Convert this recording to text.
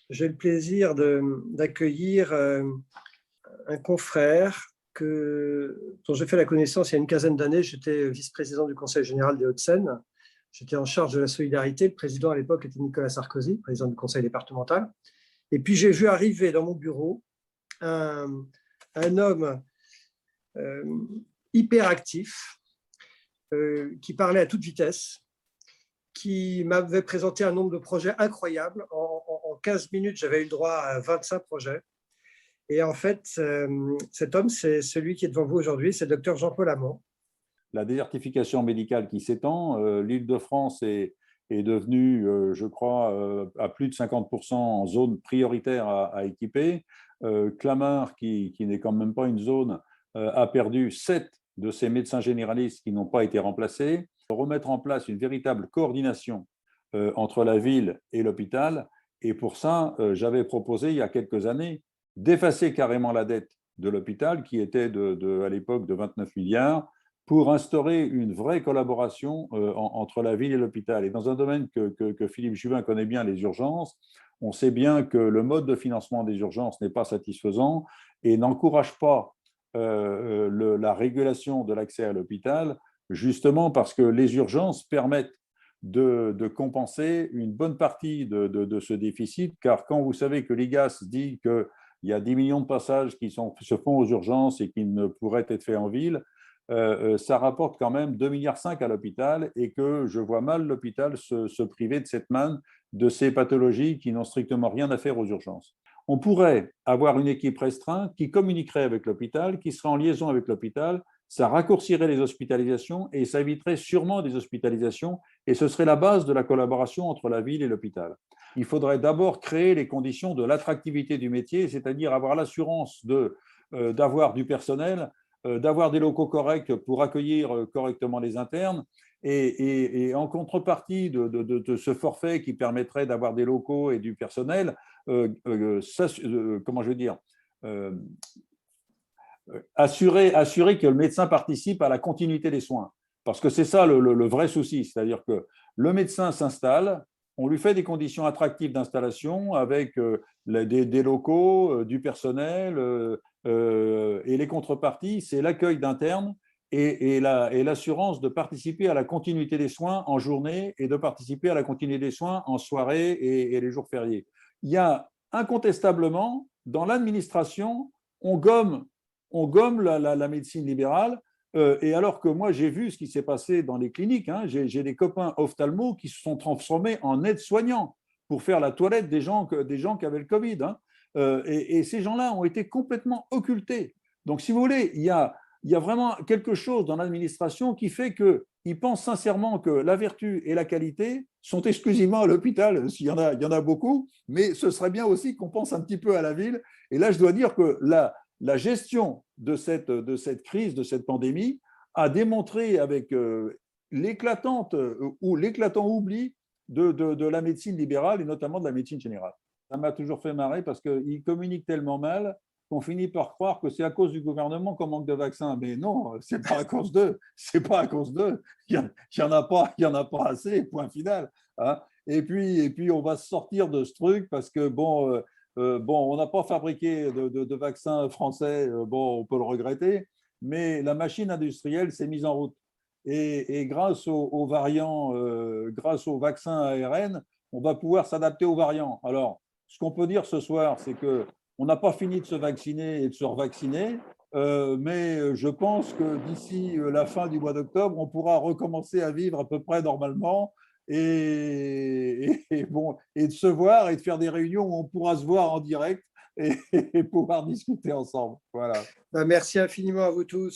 j'ai le plaisir d'accueillir un confrère dont j'ai fait la connaissance il y a une quinzaine d'années. J'étais vice-président du Conseil général des Hauts-de-Seine. J'étais en charge de la solidarité. Le président à l'époque était Nicolas Sarkozy, président du conseil départemental. Et puis j'ai vu arriver dans mon bureau un homme hyper actif, qui parlait à toute vitesse, qui m'avait présenté un nombre de projets incroyables. En 15 minutes, j'avais eu le droit à 25 projets. Et en fait, cet homme, c'est celui qui est devant vous aujourd'hui, c'est le docteur Jean-Paul Hamon. La désertification médicale qui s'étend, l'Île-de-France est devenue, je crois, à plus de 50% en zone prioritaire à équiper. Clamart, qui n'est quand même pas une zone, a perdu 7 de ses médecins généralistes qui n'ont pas été remplacés. Remettre en place une véritable coordination entre la ville et l'hôpital. Et pour ça, j'avais proposé il y a quelques années d'effacer carrément la dette de l'hôpital, qui était à l'époque de 29 milliards, pour instaurer une vraie collaboration entre la ville et l'hôpital. Et dans un domaine que Philippe Juvin connaît bien, les urgences, on sait bien que le mode de financement des urgences n'est pas satisfaisant et n'encourage pas la régulation de l'accès à l'hôpital, justement parce que les urgences permettent de compenser une bonne partie de ce déficit, car quand vous savez que l'IGAS dit qu'il y a 10 millions de passages qui se font aux urgences et qui ne pourraient être faits en ville, ça rapporte quand même 2,5 milliards à l'hôpital, et que je vois mal l'hôpital se priver de cette manne, de ces pathologies qui n'ont strictement rien à faire aux urgences. On pourrait avoir une équipe restreinte qui communiquerait avec l'hôpital, qui serait en liaison avec l'hôpital. Ça raccourcirait les hospitalisations et ça éviterait sûrement des hospitalisations, et ce serait la base de la collaboration entre la ville et l'hôpital. Il faudrait d'abord créer les conditions de l'attractivité du métier, c'est-à-dire avoir l'assurance d'avoir du personnel, d'avoir des locaux corrects pour accueillir correctement les internes, et en contrepartie de ce forfait qui permettrait d'avoir des locaux et du personnel, comment je veux dire, assurer que le médecin participe à la continuité des soins. Parce que c'est ça le vrai souci, c'est-à-dire que le médecin s'installe, on lui fait des conditions attractives d'installation avec des locaux, du personnel, et les contreparties, c'est l'accueil d'internes et l'assurance de participer à la continuité des soins en journée et de participer à la continuité des soins en soirée et les jours fériés. Il y a incontestablement, dans l'administration, on gomme la médecine libérale, et alors que moi, j'ai vu ce qui s'est passé dans les cliniques. J'ai des copains ophtalmos qui se sont transformés en aides-soignants pour faire la toilette des gens qui avaient le Covid. Et ces gens-là ont été complètement occultés. Donc, si vous voulez, il y a vraiment quelque chose dans l'administration qui fait qu'ils pensent sincèrement que la vertu et la qualité sont exclusivement à l'hôpital. Il y en a beaucoup, mais ce serait bien aussi qu'on pense un petit peu à la ville. Et là, je dois dire que la gestion de cette crise, de cette pandémie, a démontré avec l'éclatant oubli de la médecine libérale et notamment de la médecine générale. Ça m'a toujours fait marrer parce qu'ils communiquent tellement mal qu'on finit par croire que c'est à cause du gouvernement qu'on manque de vaccins. Mais non, c'est pas à cause d'eux. C'est pas à cause d'eux. Il y en a pas assez. Point final. Et puis on va sortir de ce truc parce que bon, on n'a pas fabriqué de vaccins français. Bon, on peut le regretter, mais la machine industrielle s'est mise en route. Et grâce aux variants, grâce aux vaccins ARN, on va pouvoir s'adapter aux variants. Alors, ce qu'on peut dire ce soir, c'est qu'on n'a pas fini de se vacciner et de se revacciner, mais je pense que d'ici la fin du mois d'octobre, on pourra recommencer à vivre à peu près normalement et de se voir et de faire des réunions où on pourra se voir en direct et pouvoir discuter ensemble. Voilà. Merci infiniment à vous tous.